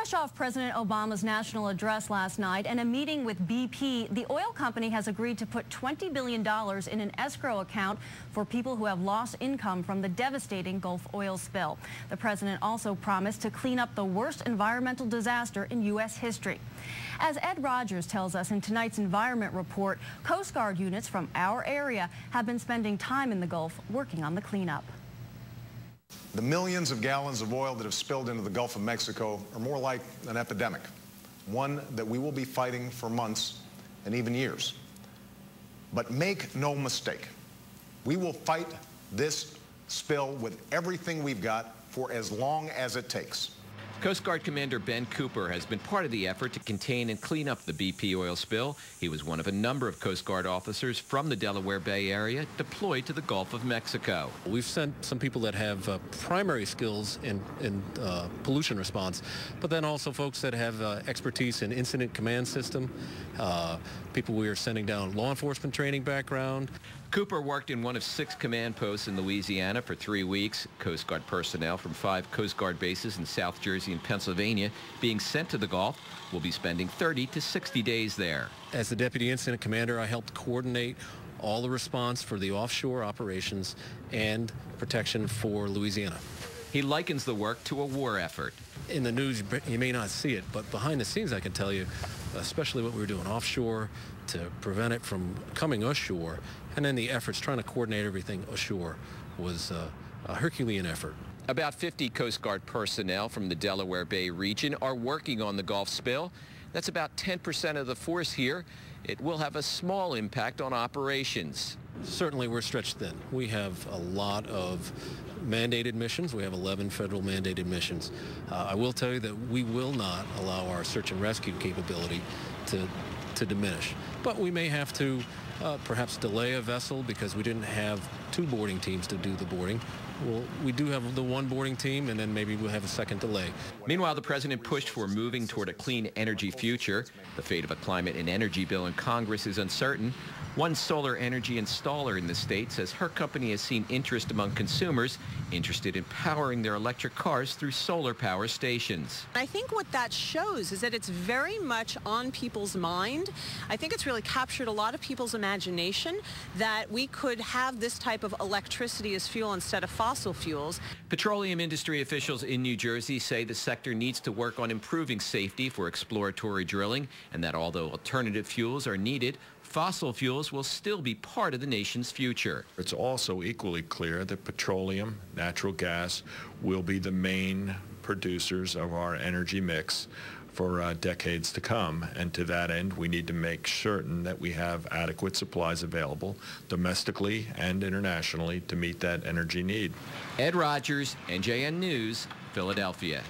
Fresh off President Obama's national address last night and a meeting with BP, the oil company has agreed to put $20 billion in an escrow account for people who have lost income from the devastating Gulf oil spill. The president also promised to clean up the worst environmental disaster in U.S. history. As Ed Rogers tells us in tonight's Environment Report, Coast Guard units from our area have been spending time in the Gulf working on the cleanup. The millions of gallons of oil that have spilled into the Gulf of Mexico are more like an epidemic, one that we will be fighting for months and even years. But make no mistake, we will fight this spill with everything we've got for as long as it takes. Coast Guard Commander Ben Cooper has been part of the effort to contain and clean up the BP oil spill. He was one of a number of Coast Guard officers from the Delaware Bay area deployed to the Gulf of Mexico. We've sent some people that have primary skills in pollution response, but then also folks that have expertise in incident command system, people we are sending down law enforcement training background. Cooper worked in one of 6 command posts in Louisiana for 3 weeks. Coast Guard personnel from 5 Coast Guard bases in South Jersey and Pennsylvania being sent to the Gulf will be spending 30 to 60 days there. As the Deputy Incident Commander, I helped coordinate all the response for the offshore operations and protection for Louisiana. He likens the work to a war effort. In the news, you may not see it, but behind the scenes, I can tell you, especially what we were doing offshore to prevent it from coming ashore, and then the efforts trying to coordinate everything ashore was a Herculean effort. About 50 Coast Guard personnel from the Delaware Bay region are working on the Gulf spill. That's about 10% of the force here. It will have a small impact on operations. Certainly we're stretched thin. We have a lot of mandated missions. We have 11 federal mandated missions. I will tell you that we will not allow our search and rescue capability to diminish. But we may have to perhaps delay a vessel because we didn't have 2 boarding teams to do the boarding. Well, we do have the 1 boarding team, and then maybe we'll have a second delay. Meanwhile, the president pushed for moving toward a clean energy future. The fate of a climate and energy bill in Congress is uncertain. One solar energy installer in the state says her company has seen interest among consumers interested in powering their electric cars through solar power stations. I think what that shows is that it's very much on people's mind. I think it's really captured a lot of people's imagination that we could have this type of electricity as fuel instead of fossil fuels. Petroleum industry officials in New Jersey say the sector needs to work on improving safety for exploratory drilling, and that although alternative fuels are needed, fossil fuels will still be part of the nation's future. It's also equally clear that petroleum, natural gas will be the main producers of our energy mix for decades to come. And to that end, we need to make certain that we have adequate supplies available domestically and internationally to meet that energy need. Ed Rogers, NJN News, Philadelphia.